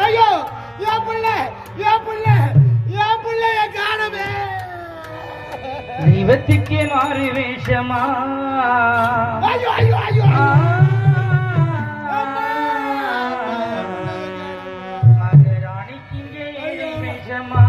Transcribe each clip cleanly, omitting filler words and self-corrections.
ஐயோ என் புள்ளைய காணவே தெய்வத்துக்கே மாறி வேஷமா ஐயோ ஐயோ ஐயோ மகராணிக்கு இங்கே வேஷமா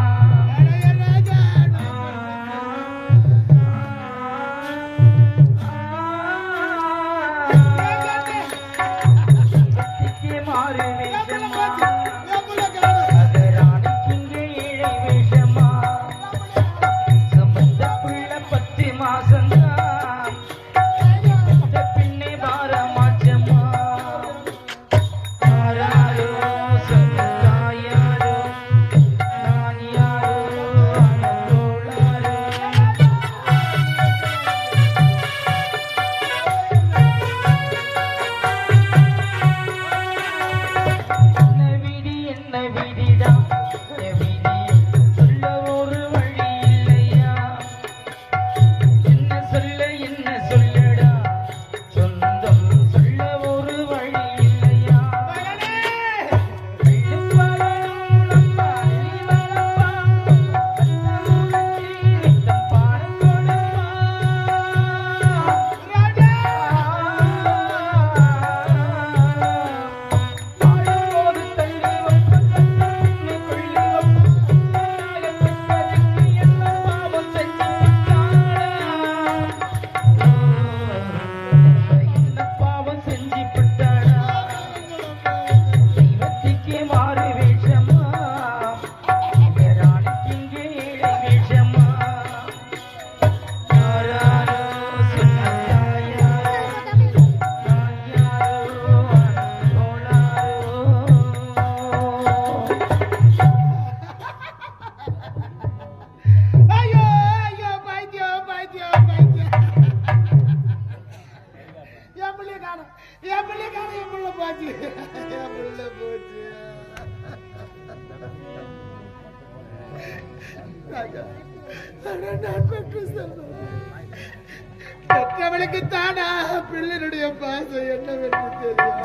பெற்றவளுக்கு தானா பிள்ளையுடைய பாசம் என்னவென்று தெரியும்.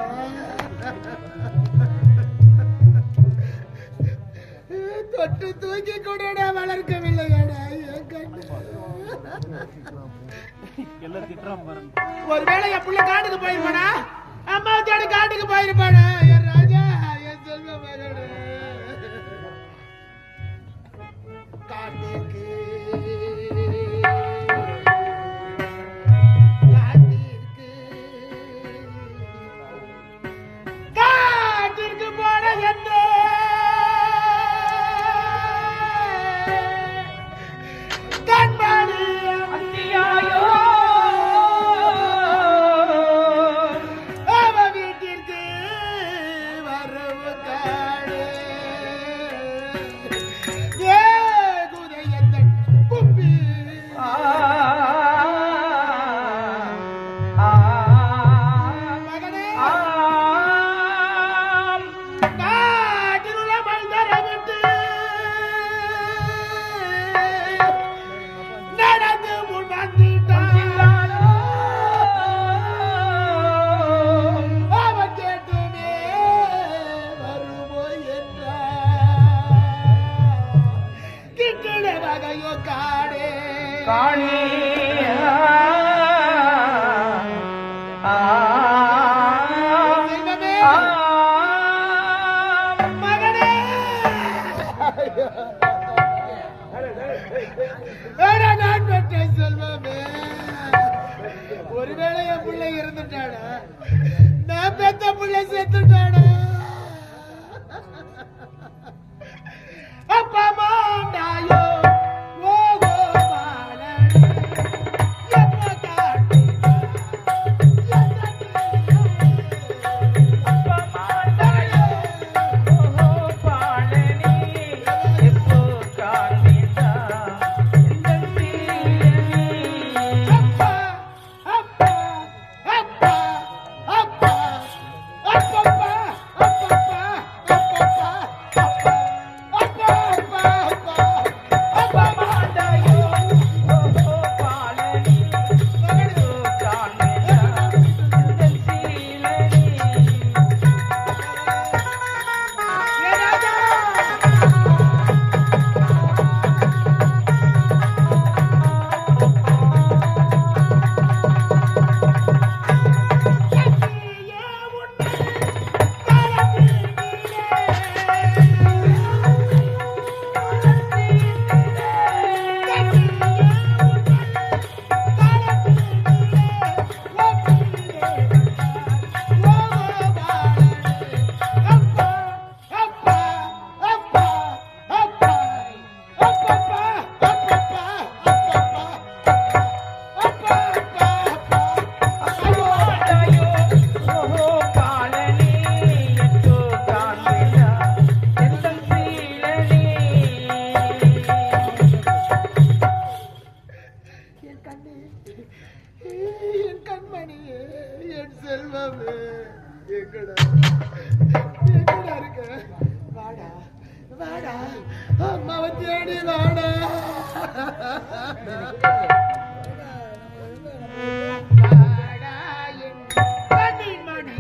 தொட்டு தூக்கி கூட வளர்க்கவில்லையாடா என் கண்ணு. ஒருவேளை என் பிள்ளை காட்டுக்கு போயிருப்பானா, அம்மா தேடி காட்டுக்கு போயிருப்பானா என் ராஜா, என் செல்வ மகனே. காட்டுக்கு போன என்ன கண்மணி அத்தியாயோ அவ வீட்டிற்கு வரவு காடு ஏகுதையந்தன் கும்பி ஒருவேளை என் பிள்ளை இருந்துட்டாடா, நான் பெத்த பிள்ளை செத்துட்டாடா. அப்பா மாண்டாயோ ஓகோ பாலனே எப்ப காட்டி மணி என் செல்வமே எங்கடா எங்கடா இருக்க வாடா வாடா அம்மாவை தேடி வாடா வாடா என் கண்ணின் மணி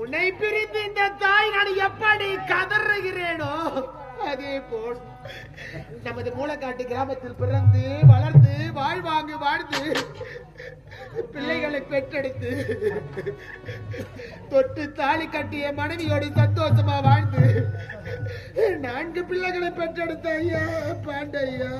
உன்னை பிரிந்து இந்த தாய் நான் எப்படி கதறுகிறேனோ அதே போல் நமது மூலக்காட்டு கிராமத்தில் பிறந்து வளர்ந்து வாழ்ந்து பிள்ளைகளை பெற்றெடுத்து தொட்டு தாலி கட்டிய மனைவியோடு சந்தோஷமா வாழ்ந்து 4 பிள்ளைகளை பெற்றெடுத்த ஐயா பாண்டையா